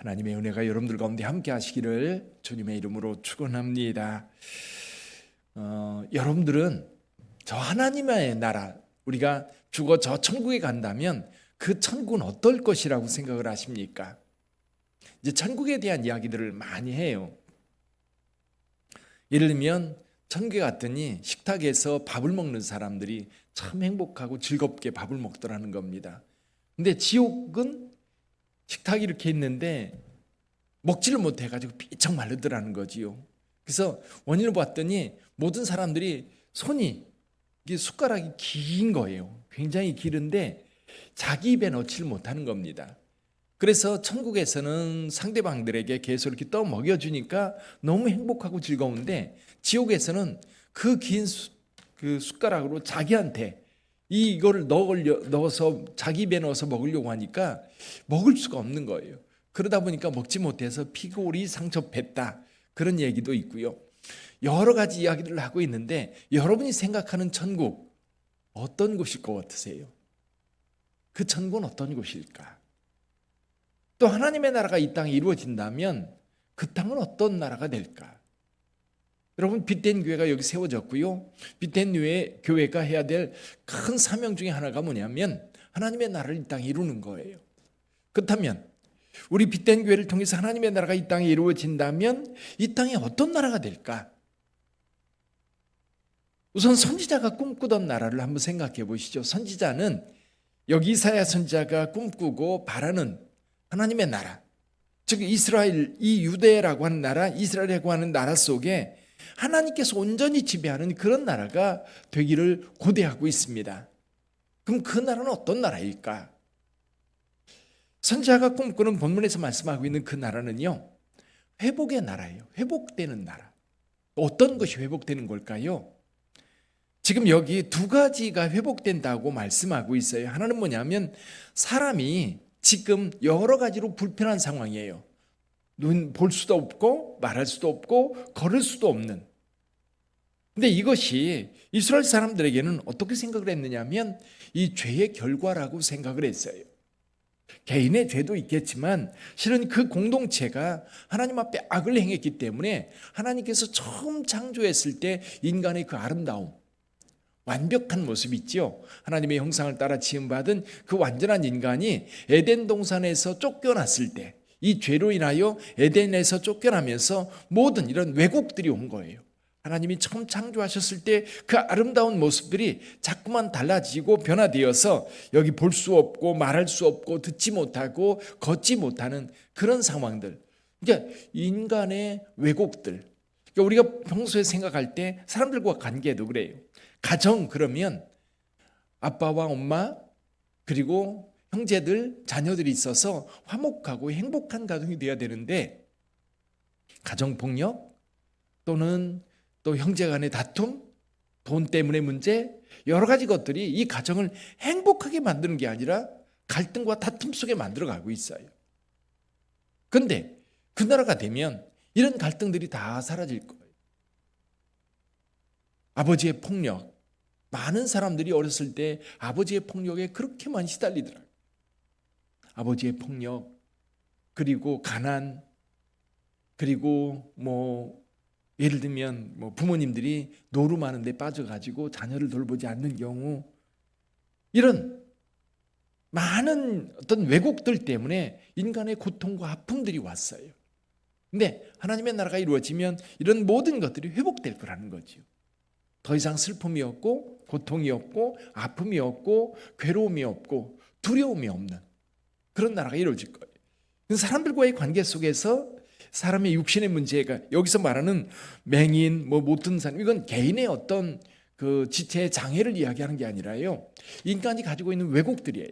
하나님의 은혜가 여러분들 가운데 함께 하시기를 주님의 이름으로 축원합니다. 여러분들은 저 하나님의 나라, 우리가 죽어 저 천국에 간다면 그 천국은 어떨 것이라고 생각을 하십니까? 이제 천국에 대한 이야기들을 많이 해요. 예를 들면 천국에 갔더니 식탁에서 밥을 먹는 사람들이 참 행복하고 즐겁게 밥을 먹더라는 겁니다. 근데 지옥은 식탁이 이렇게 있는데 먹지를 못해가지고 삐쩍 마르더라는 거지요. 그래서 원인을 봤더니 모든 사람들이 손이, 이게 숟가락이 긴 거예요. 굉장히 길은데 자기 입에 넣지를 못하는 겁니다. 그래서 천국에서는 상대방들에게 계속 이렇게 떠 먹여주니까 너무 행복하고 즐거운데, 지옥에서는 그 긴 숟가락으로 자기한테 이거를 넣어서 자기 입에 넣어서 먹으려고 하니까 먹을 수가 없는 거예요. 그러다 보니까 먹지 못해서 피골이 상처했다, 그런 얘기도 있고요. 여러 가지 이야기를 하고 있는데, 여러분이 생각하는 천국 어떤 곳일 것 같으세요? 그 천국은 어떤 곳일까? 또 하나님의 나라가 이 땅에 이루어진다면 그 땅은 어떤 나라가 될까? 여러분, 빛된 교회가 여기 세워졌고요. 빛된 교회가 해야 될 큰 사명 중에 하나가 뭐냐면 하나님의 나라를 이 땅에 이루는 거예요. 그렇다면 우리 빛된 교회를 통해서 하나님의 나라가 이 땅에 이루어진다면 이 땅에 어떤 나라가 될까? 우선 선지자가 꿈꾸던 나라를 한번 생각해 보시죠. 선지자는 여기 이사야 선지자가 꿈꾸고 바라는 하나님의 나라, 즉 이스라엘, 이 유대라고 하는 나라, 이스라엘이라고 하는 나라 속에 하나님께서 온전히 지배하는 그런 나라가 되기를 고대하고 있습니다. 그럼 그 나라는 어떤 나라일까? 선지자가 꿈꾸는 본문에서 말씀하고 있는 그 나라는요, 회복의 나라예요. 회복되는 나라. 어떤 것이 회복되는 걸까요? 지금 여기 두 가지가 회복된다고 말씀하고 있어요. 하나는 뭐냐면 사람이 지금 여러 가지로 불편한 상황이에요. 눈 볼 수도 없고 말할 수도 없고 걸을 수도 없는. 근데 이것이 이스라엘 사람들에게는 어떻게 생각을 했느냐면 이 죄의 결과라고 생각을 했어요. 개인의 죄도 있겠지만 실은 그 공동체가 하나님 앞에 악을 행했기 때문에 하나님께서 처음 창조했을 때 인간의 그 아름다움, 완벽한 모습 있죠. 하나님의 형상을 따라 지음받은 그 완전한 인간이 에덴 동산에서 쫓겨났을 때, 이 죄로 인하여 에덴에서 쫓겨나면서 모든 이런 왜곡들이 온 거예요. 하나님이 처음 창조하셨을 때 그 아름다운 모습들이 자꾸만 달라지고 변화되어서 여기 볼 수 없고 말할 수 없고 듣지 못하고 걷지 못하는 그런 상황들, 그러니까 인간의 왜곡들. 그러니까 우리가 평소에 생각할 때 사람들과 관계도 그래요. 가정 그러면 아빠와 엄마 그리고 형제들, 자녀들이 있어서 화목하고 행복한 가정이 되어야 되는데, 가정폭력 또는 또 형제 간의 다툼, 돈 때문에 문제, 여러 가지 것들이 이 가정을 행복하게 만드는 게 아니라 갈등과 다툼 속에 만들어가고 있어요. 그런데 그 나라가 되면 이런 갈등들이 다 사라질 거예요. 아버지의 폭력, 많은 사람들이 어렸을 때 아버지의 폭력에 그렇게 많이 시달리더라고요. 아버지의 폭력, 그리고 가난, 그리고 예를 들면 부모님들이 노름하는 데 빠져가지고 자녀를 돌보지 않는 경우, 이런 많은 어떤 왜곡들 때문에 인간의 고통과 아픔들이 왔어요. 근데 하나님의 나라가 이루어지면 이런 모든 것들이 회복될 거라는 거죠. 더 이상 슬픔이 없고 고통이 없고 아픔이 없고 괴로움이 없고 두려움이 없는 그런 나라가 이루어질 거예요. 사람들과의 관계 속에서 사람의 육신의 문제가, 여기서 말하는 맹인, 못든 사람, 이건 개인의 어떤 그 지체의 장애를 이야기하는 게 아니라요, 인간이 가지고 있는 왜곡들이에요.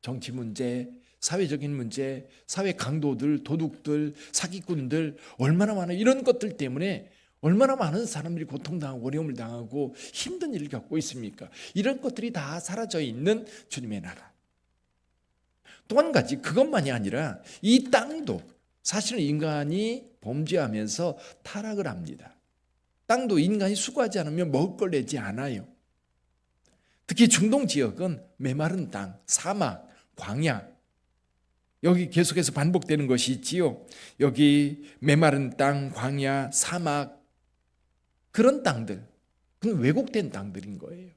정치 문제, 사회적인 문제, 사회 강도들, 도둑들, 사기꾼들, 얼마나 많은 이런 것들 때문에 얼마나 많은 사람들이 고통당하고 어려움을 당하고 힘든 일을 겪고 있습니까? 이런 것들이 다 사라져 있는 주님의 나라. 또 한 가지, 그것만이 아니라 이 땅도 사실은 인간이 범죄하면서 타락을 합니다. 땅도 인간이 수고하지 않으면 먹을 걸 내지 않아요. 특히 중동 지역은 메마른 땅, 사막, 광야, 여기 계속해서 반복되는 것이 있지요. 여기 메마른 땅, 광야, 사막, 그런 땅들, 그건 왜곡된 땅들인 거예요.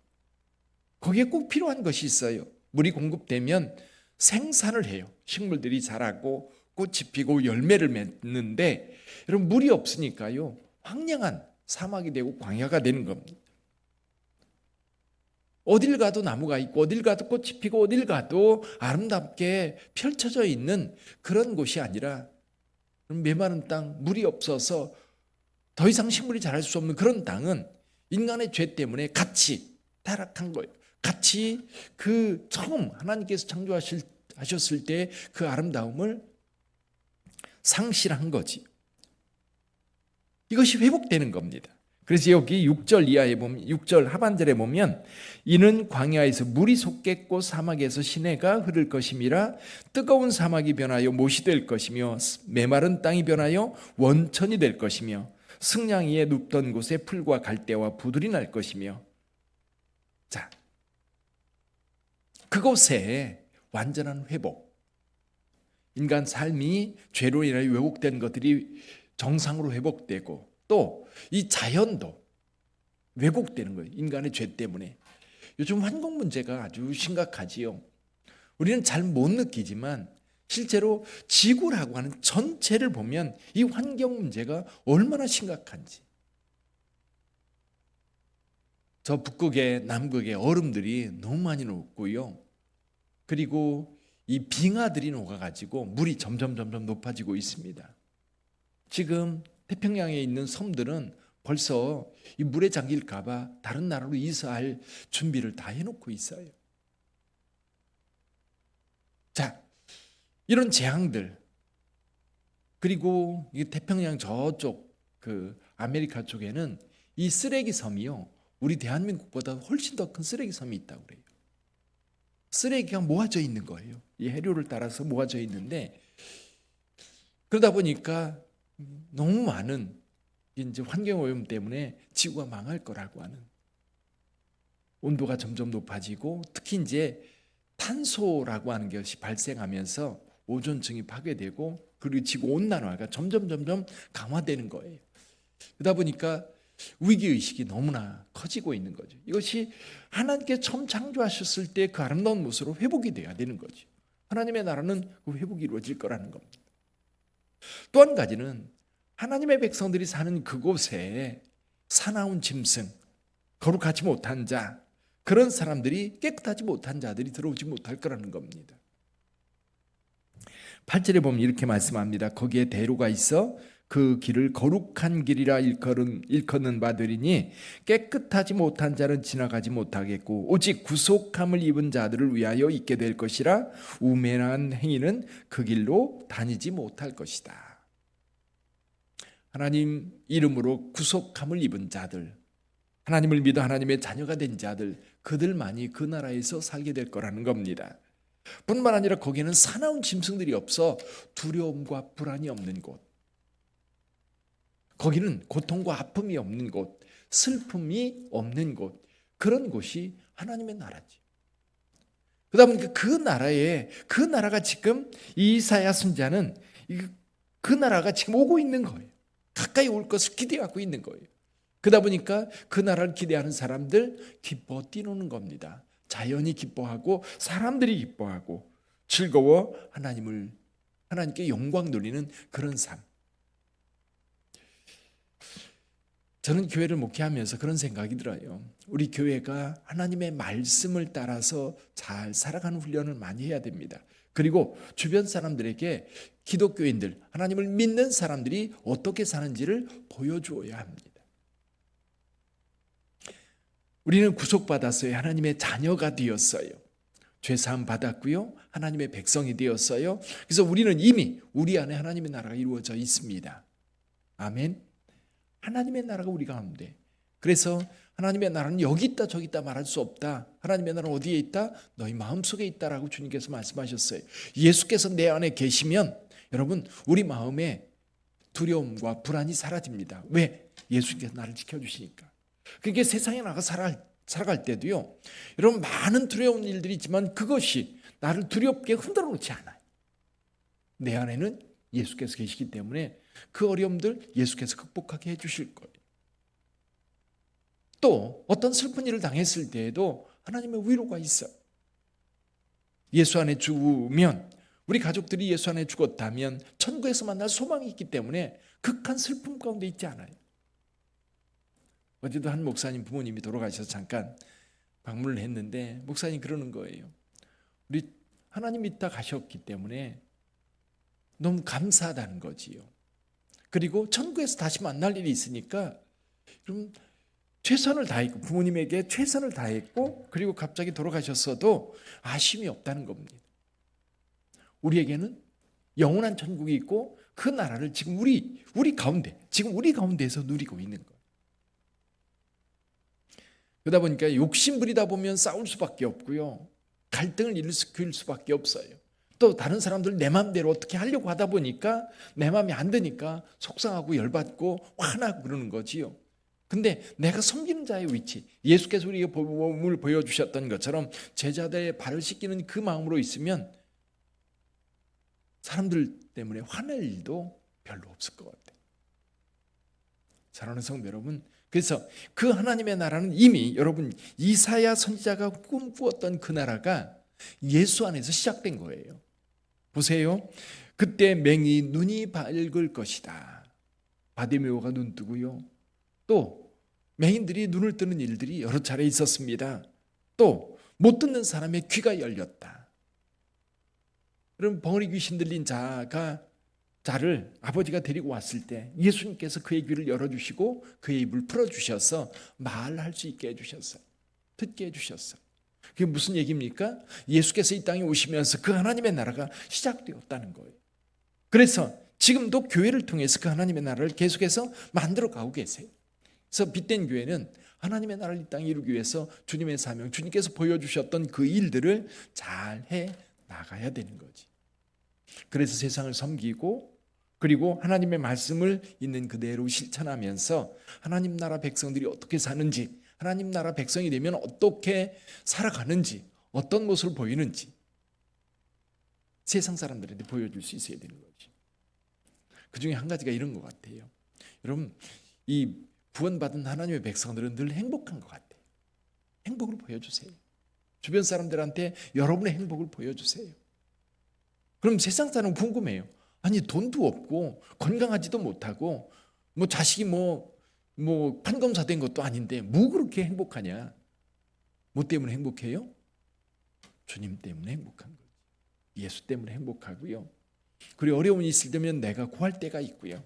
거기에 꼭 필요한 것이 있어요. 물이 공급되면 생산을 해요. 식물들이 자라고 꽃이 피고 열매를 맺는데, 여러분 물이 없으니까요 황량한 사막이 되고 광야가 되는 겁니다. 어딜 가도 나무가 있고 어딜 가도 꽃이 피고 어딜 가도 아름답게 펼쳐져 있는 그런 곳이 아니라 메마른 땅, 물이 없어서 더 이상 식물이 자랄 수 없는 그런 땅은 인간의 죄 때문에 같이 타락한 거예요. 같이 그 처음 하나님께서 창조하셨을 때 그 아름다움을 상실한 거지. 이것이 회복되는 겁니다. 그래서 여기 6절 이하에 보면, 6절 하반절에 보면 이는 광야에서 물이 솟겠고 사막에서 시내가 흐를 것임이라. 뜨거운 사막이 변하여 못이 될 것이며 메마른 땅이 변하여 원천이 될 것이며 승냥 위에 눕던 곳에 풀과 갈대와 부들이 날 것이며. 자, 그곳에 완전한 회복, 인간 삶이 죄로 인하여 왜곡된 것들이 정상으로 회복되고 또 이 자연도 왜곡되는 거예요. 인간의 죄 때문에. 요즘 환경 문제가 아주 심각하지요. 우리는 잘 못 느끼지만 실제로 지구라고 하는 전체를 보면 이 환경 문제가 얼마나 심각한지. 저 북극에 남극에 얼음들이 너무 많이 녹고요. 그리고 이 빙하들이 녹아가지고 물이 점점 높아지고 있습니다. 지금 태평양에 있는 섬들은 벌써 이 물에 잠길까봐 다른 나라로 이사할 준비를 다 해놓고 있어요. 자, 이런 재앙들, 그리고 이 태평양 저쪽 그 아메리카 쪽에는 이 쓰레기 섬이요, 우리 대한민국보다 훨씬 더 큰 쓰레기 섬이 있다고 그래요. 쓰레기가 모아져 있는 거예요. 이 해류를 따라서 모아져 있는데, 그러다 보니까 너무 많은 이제 환경오염 때문에 지구가 망할 거라고 하는, 온도가 점점 높아지고 특히 이제 탄소라고 하는 것이 발생하면서 오존층이 파괴되고 그리고 지구 온난화가 점점 강화되는 거예요. 그러다 보니까 위기의식이 너무나 커지고 있는 거죠. 이것이 하나님께 처음 창조하셨을 때 그 아름다운 모습으로 회복이 돼야 되는 거죠. 하나님의 나라는 그 회복이 이루어질 거라는 겁니다. 또 한 가지는 하나님의 백성들이 사는 그곳에 사나운 짐승, 거룩하지 못한 자, 그런 사람들이, 깨끗하지 못한 자들이 들어오지 못할 거라는 겁니다. 8절에 보면 이렇게 말씀합니다. 거기에 대로가 있어 그 길을 거룩한 길이라 일컫는 바되리니 깨끗하지 못한 자는 지나가지 못하겠고 오직 구속함을 입은 자들을 위하여 있게 될 것이라. 우매한 행위는 그 길로 다니지 못할 것이다. 하나님 이름으로 구속함을 입은 자들, 하나님을 믿어 하나님의 자녀가 된 자들, 그들만이 그 나라에서 살게 될 거라는 겁니다. 뿐만 아니라 거기는 사나운 짐승들이 없어 두려움과 불안이 없는 곳, 거기는 고통과 아픔이 없는 곳, 슬픔이 없는 곳, 그런 곳이 하나님의 나라지. 그러다 보니까 그 나라가 지금 이사야 선지자는 그 나라가 지금 오고 있는 거예요. 가까이 올 것을 기대하고 있는 거예요. 그러다 보니까 그 나라를 기대하는 사람들 기뻐 뛰노는 겁니다. 자연이 기뻐하고 사람들이 기뻐하고 즐거워 하나님께 영광 돌리는 그런 삶. 저는 교회를 목회하면서 그런 생각이 들어요. 우리 교회가 하나님의 말씀을 따라서 잘 살아가는 훈련을 많이 해야 됩니다. 그리고 주변 사람들에게 기독교인들, 하나님을 믿는 사람들이 어떻게 사는지를 보여주어야 합니다. 우리는 구속받았어요. 하나님의 자녀가 되었어요. 죄사함 받았고요. 하나님의 백성이 되었어요. 그래서 우리는 이미 우리 안에 하나님의 나라가 이루어져 있습니다. 아멘. 하나님의 나라가 우리 가운데. 그래서 하나님의 나라는 여기 있다 저기 있다 말할 수 없다. 하나님의 나라는 어디에 있다? 너희 마음속에 있다라고 주님께서 말씀하셨어요. 예수께서 내 안에 계시면 여러분 우리 마음에 두려움과 불안이 사라집니다. 왜? 예수께서 나를 지켜주시니까. 그게 세상에 나가 살아갈 때도요, 여러분 많은 두려운 일들이 있지만 그것이 나를 두렵게 흔들어 놓지 않아요. 내 안에는 예수께서 계시기 때문에 그 어려움들 예수께서 극복하게 해주실 거예요. 또 어떤 슬픈 일을 당했을 때에도 하나님의 위로가 있어요. 예수 안에 죽으면, 우리 가족들이 예수 안에 죽었다면 천국에서 만날 소망이 있기 때문에 극한 슬픔 가운데 있지 않아요. 어제도 한 목사님 부모님이 돌아가셔서 잠깐 방문을 했는데 목사님 그러는 거예요. 우리 하나님 믿다 가셨기 때문에 너무 감사하다는 거지요. 그리고 천국에서 다시 만날 일이 있으니까 그럼 최선을 다했고, 부모님에게 최선을 다했고, 그리고 갑자기 돌아가셨어도 아쉬움이 없다는 겁니다. 우리에게는 영원한 천국이 있고 그 나라를 지금 우리 가운데에서 누리고 있는 거예요. 그러다 보니까 욕심 부리다 보면 싸울 수밖에 없고요, 갈등을 일으킬 수밖에 없어요. 또 다른 사람들 내 마음대로 어떻게 하려고 하다 보니까 내 마음이 안 되니까 속상하고 열받고 화나고 그러는 거지요. 근데 내가 섬기는 자의 위치, 예수께서 우리에게 몸을 보여주셨던 것처럼 제자들의 발을 씻기는 그 마음으로 있으면 사람들 때문에 화낼 일도 별로 없을 것 같아요. 사랑하는 성도 여러분, 그래서 그 하나님의 나라는 이미 여러분 이사야 선지자가 꿈꾸었던 그 나라가 예수 안에서 시작된 거예요. 보세요. 그때 맹이 눈이 밝을 것이다. 바디메오가 눈 뜨고요. 또 맹인들이 눈을 뜨는 일들이 여러 차례 있었습니다. 또 못 듣는 사람의 귀가 열렸다. 그럼 벙어리 귀신 들린 자를 아버지가 데리고 왔을 때 예수님께서 그의 귀를 열어주시고 그의 입을 풀어주셔서 말할 수 있게 해주셨어요. 듣게 해주셨어요. 그게 무슨 얘기입니까? 예수께서 이 땅에 오시면서 그 하나님의 나라가 시작되었다는 거예요. 그래서 지금도 교회를 통해서 그 하나님의 나라를 계속해서 만들어가고 계세요. 그래서 빛된 교회는 하나님의 나라를 이 땅에 이루기 위해서 주님의 사명, 주님께서 보여주셨던 그 일들을 잘 해 나가야 되는 거지. 그래서 세상을 섬기고, 그리고 하나님의 말씀을 있는 그대로 실천하면서 하나님 나라 백성들이 어떻게 사는지, 하나님 나라 백성이 되면 어떻게 살아가는지, 어떤 모습을 보이는지 세상 사람들한테 보여줄 수 있어야 되는 거지. 그 중에 한 가지가 이런 것 같아요. 여러분, 이 구원받은 하나님의 백성들은 늘 행복한 것 같아요. 행복을 보여주세요. 주변 사람들한테 여러분의 행복을 보여주세요. 그럼 세상 사람은 궁금해요. 아니, 돈도 없고 건강하지도 못하고 뭐 자식이 뭐 판검사 된 것도 아닌데 뭐 그렇게 행복하냐? 뭐 때문에 행복해요? 주님 때문에 행복한 거죠. 예수 때문에 행복하고요. 그리고 어려움이 있을 때면 내가 구할 때가 있고요.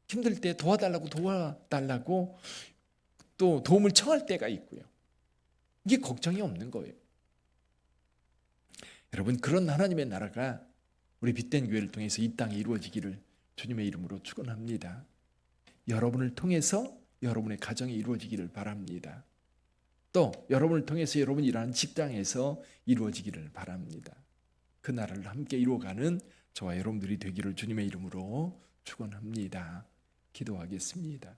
힘들 때 도와달라고 또 도움을 청할 때가 있고요. 이게 걱정이 없는 거예요. 여러분, 그런 하나님의 나라가 우리 빛된 교회를 통해서 이 땅에 이루어지기를 주님의 이름으로 축원합니다. 여러분을 통해서 여러분의 가정이 이루어지기를 바랍니다. 또 여러분을 통해서 여러분이 일하는 직장에서 이루어지기를 바랍니다. 그 나라를 함께 이루어가는 저와 여러분들이 되기를 주님의 이름으로 축원합니다. 기도하겠습니다.